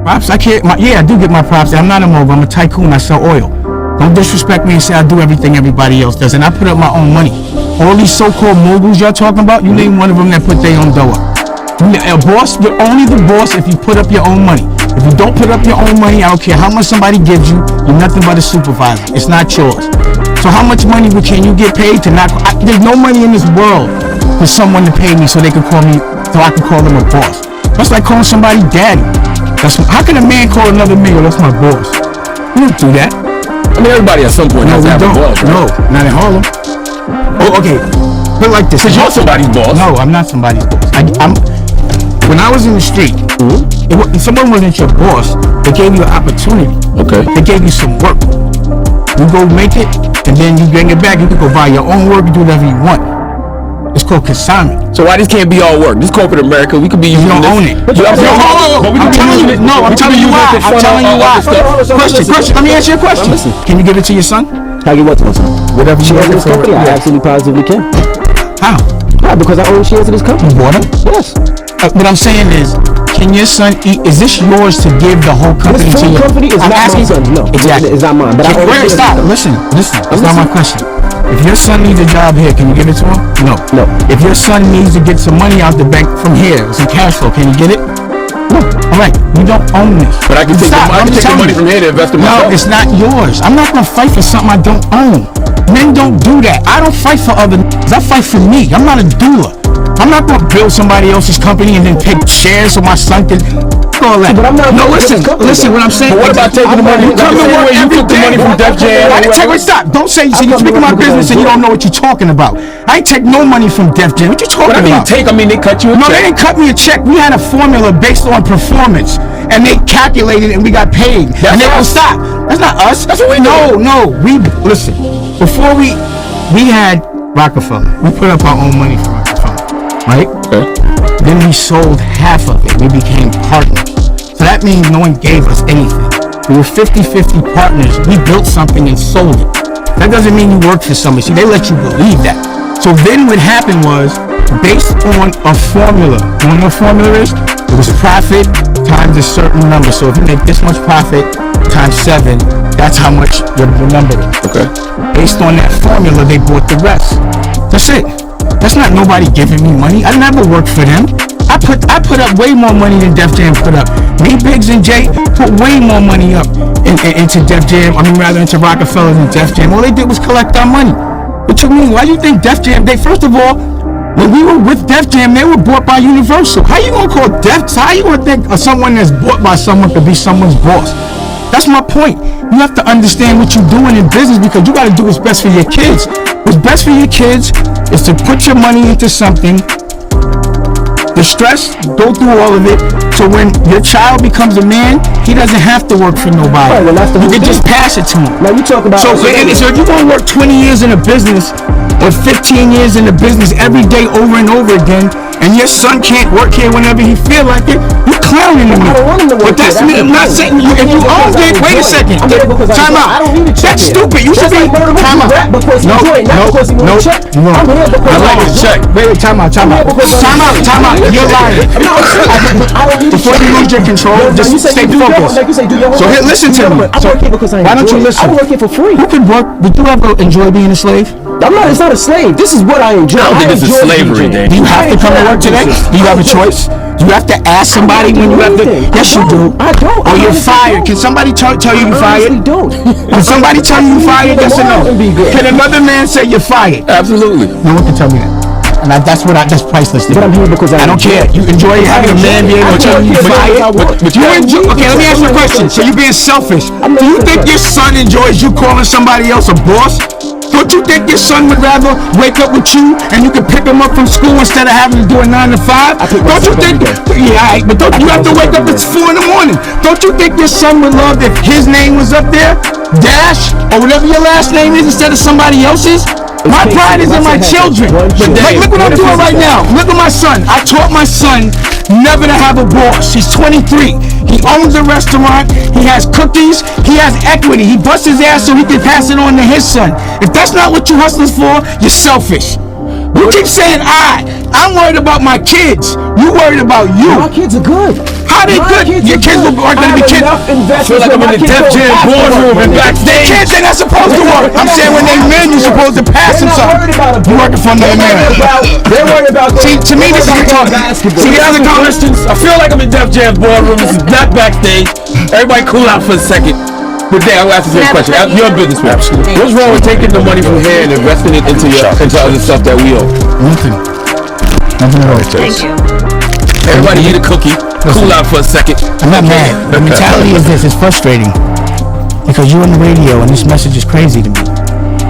Props, I can't. I do get my props. I'm not a mogul. I'm a tycoon. I sell oil. Don't disrespect me and say I do everything everybody else does. And I put up my own money. All these so-called moguls y'all talking about, you name one of them that put their own dough up. A boss, you're only the boss if you put up your own money. If you don't put up your own money, I don't care how much somebody gives you, you're nothing but a supervisor. It's not yours. So how much money can you get paid to not? There's no money in this world for someone to pay me so they can call me, so I can call them a boss. That's like calling somebody daddy. How can a man call another man, that's my boss? We don't do that. I mean, everybody at some point has to have a boss, right? No, not in Harlem. Oh, okay. Put it like this. Because you're somebody's boss. No, I'm not somebody's boss. When I was in the street, someone wasn't your boss. They gave you an opportunity. Okay. They gave you some work. You go make it, and then you bring it back. You can go buy your own work and do whatever you want. It's called consignment. So why this can't be all work? This corporate America, we could be using this. You don't own it. I'm telling you. No, I'm telling you why. I'm telling you why. Question. Let me ask you a question. Can you give it to your son? Can I give what to my son? Whatever you shares in this company, I absolutely positively can. How? Yeah, because I own shares in this company. You bought them? Yes. What I'm saying is, can your son eat? Is this yours to give the whole company to you? This company is not my son's. No, exactly. It's not mine. But stop. Listen. That's not my question. If your son needs a job here, can you give it to him? No. If your son needs to get some money out the bank from here, some cash flow, can you get it? No. All right. You don't own this. But I can take the money from here to invest in myself. No, it's not yours. I'm not gonna fight for something I don't own. Men don't do that. I don't fight for other niggas. I fight for me. I'm not a doula. I'm not gonna build somebody else's company and then take shares so my son can. All that. But I'm not. No, listen. What I'm saying. But what about taking the money? You come to work every day. From Def Jam. I didn't take. Stop. Don't say you're speaking my business and you don't know what you're talking about. I ain't take no money from Def Jam. What you talking about? I mean they cut you a check. No, they didn't cut me a check. We had a formula based on performance, and they calculated and we got paid. And they don't stop. That's not us. That's what we know. No. We listen. Before we had Rockefeller. We put up our own money for Rockefeller, right? Okay. Then we sold half of it. We became partners. So that means no one gave us anything. We were 50-50 partners. We built something and sold it. That doesn't mean you work for somebody. See, they let you believe that. So then what happened was, based on a formula. You know what a formula is? It was profit times a certain number. So if you make this much profit times 7, that's how much the number is. Okay. Based on that formula, they bought the rest. That's it. That's not nobody giving me money. I never worked for them. I put up way more money than Def Jam put up. Me, Biggs, and Jay put way more money up into Def Jam. I mean, rather into Rockefeller than Def Jam. All they did was collect our money. What you mean? Why do you think Def Jam? First of all, when we were with Def Jam, they were bought by Universal. How you gonna call Def? How you gonna think someone that's bought by someone could be someone's boss? That's my point. You have to understand what you're doing in business because you got to do what's best for your kids. What's best for your kids is to put your money into something. The stress, go through all of it. So when your child becomes a man, he doesn't have to work for nobody. Right, well, that's the you can just pass it to him. Now you talk about. So if you're gonna work 20 years in a business or 15 years in a business every day over and over again, and your son can't work here whenever he feel like it, you're clowning me. I don't want him to work. But that's me. I'm not saying you. If you own it, wait a second. Time out. I don't need a check. That's stupid. You should be. Time out. Because you joined, not because you want a check. I'm here because I like a check. Wait, time out. Time out. You're lying. Before you lose your control, just stay focused. So here, listen to me. Why don't you listen? I'm working for free. Who can work? Would you ever enjoy being a slave? I'm not. It's not a slave. This is what I enjoy. I don't think this is slavery, Dan. Do you have to come to work today? Do you have a choice? Do you have to ask somebody when you have to? Yes, you do. I don't. Or you're fired. Can somebody tell you you're fired? I don't. Can somebody tell you you're fired? Yes or no? Can another man say you're fired? Absolutely. No one can tell me that. And that's priceless. But I'm here because I don't care. You enjoy having a man being able to tell you you're fired. But you enjoy. Okay, let me ask you a question. So you're being selfish. Do you think your son enjoys you calling somebody else a boss? Don't you think your son would rather wake up with you and you can pick him up from school instead of having to do a 9 to 5? Don't you think? Yeah, but don't you have to wake up at 4 in the morning? Don't you think your son would love if his name was up there, Dash, or whatever your last name is, instead of somebody else's? My pride is in my children. Like, look what I'm doing right now. Look at my son. I taught my son never to have a boss. He's 23. He owns a restaurant. He has cookies. He has equity. He busts his ass so he can pass it on to his son. If that's not what you hustlers for, you're selfish. You keep saying I'm worried about my kids. You worried about you. My kids are good. How they good? Your kids aren't going to be kids. I feel like I'm in the Def Jam boardroom and backstage. Kids ain't not supposed to work. I'm saying when they men, you're supposed to pass them something. You working for another man. They're worried about. See, to me, this is a talk. See, guys and Christians, I feel like I'm in Def Jam's boardroom. This is not backstage. Everybody cool out for a second. But Dan, I'll ask you a question. You're a businessman. What's wrong with taking the money from here and investing it into other stuff that we own? Nothing. Nothing at all. Thank you. Everybody eat a cookie. Cool out for a second. I'm not mad. The mentality is this. It's frustrating. Because you're on the radio and this message is crazy to me.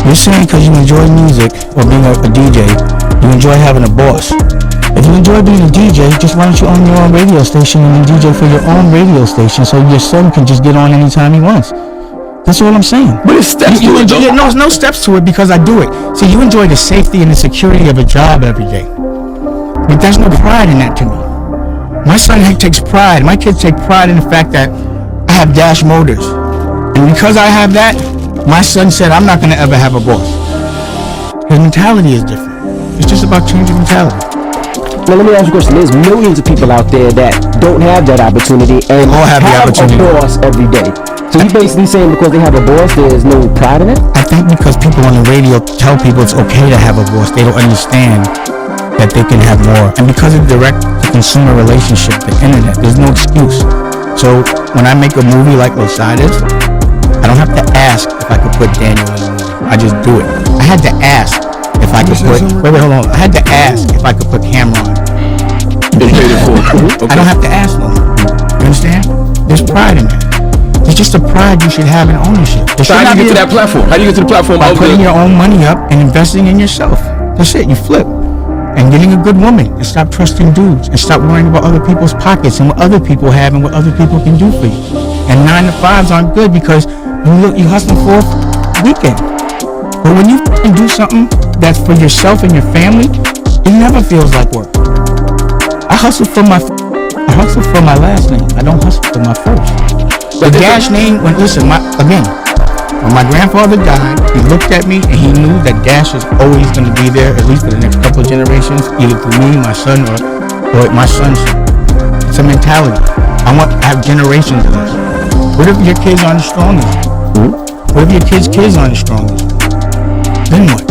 You're saying because you enjoy music or being a DJ, you enjoy having a boss. If you enjoy being a DJ, just why don't you own your own radio station and then DJ for your own radio station so your son can just get on anytime he wants? That's all I'm saying. But it's steps to it, though. No, no steps to it because I do it. See, you enjoy the safety and the security of a job every day. But there's no pride in that to me. My son takes pride. My kids take pride in the fact that I have Dash Motors. And because I have that, my son said, I'm not going to ever have a boss. His mentality is different. It's just about changing mentality. Now let me ask you a question. There's millions of people out there that don't have that opportunity and all have the opportunity. A boss every day. So you basically saying because they have a boss, there's no pride in it? I think because people on the radio tell people it's okay to have a boss, they don't understand that they can have more. And because of direct-to-consumer relationship, the internet, there's no excuse. So when I make a movie like Losada's, I don't have to ask if I could put Daniel in the movie. I just do it. I had to ask if I could put... Wait, hold on. I had to ask if I could put Cameron. They paid it for it. I don't have to ask no more. You understand? There's pride in that. It's just a pride you should have in ownership. So how do you get to that platform? How do you get to the platform? By putting your own money up and investing in yourself. That's it. You flip. And getting a good woman. And stop trusting dudes. And stop worrying about other people's pockets and what other people have and what other people can do for you. And 9 to 5s aren't good because you hustle for a weekend. But when you do something that's for yourself and your family, it never feels like work. I hustle for my last name. I don't hustle for my first. The Dash name, when my grandfather died, he looked at me and he knew that Dash is always going to be there, at least for the next couple of generations, either through me, my son, or my son's son. It's a mentality. I have generations of this. What if your kids aren't as strong as you? What if your kids' aren't as strong as you? Then what?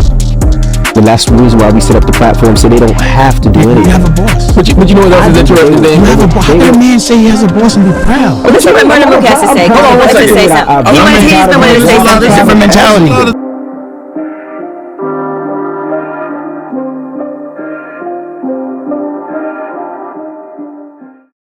And that's the reason why we set up the platform so they don't have to do anything. You have a boss. But you know what else is interesting? You have a boss. How can a man say he has a boss and be proud? What does Brandon has to say? He wanted to say something. He wanted to say something. Different mentality.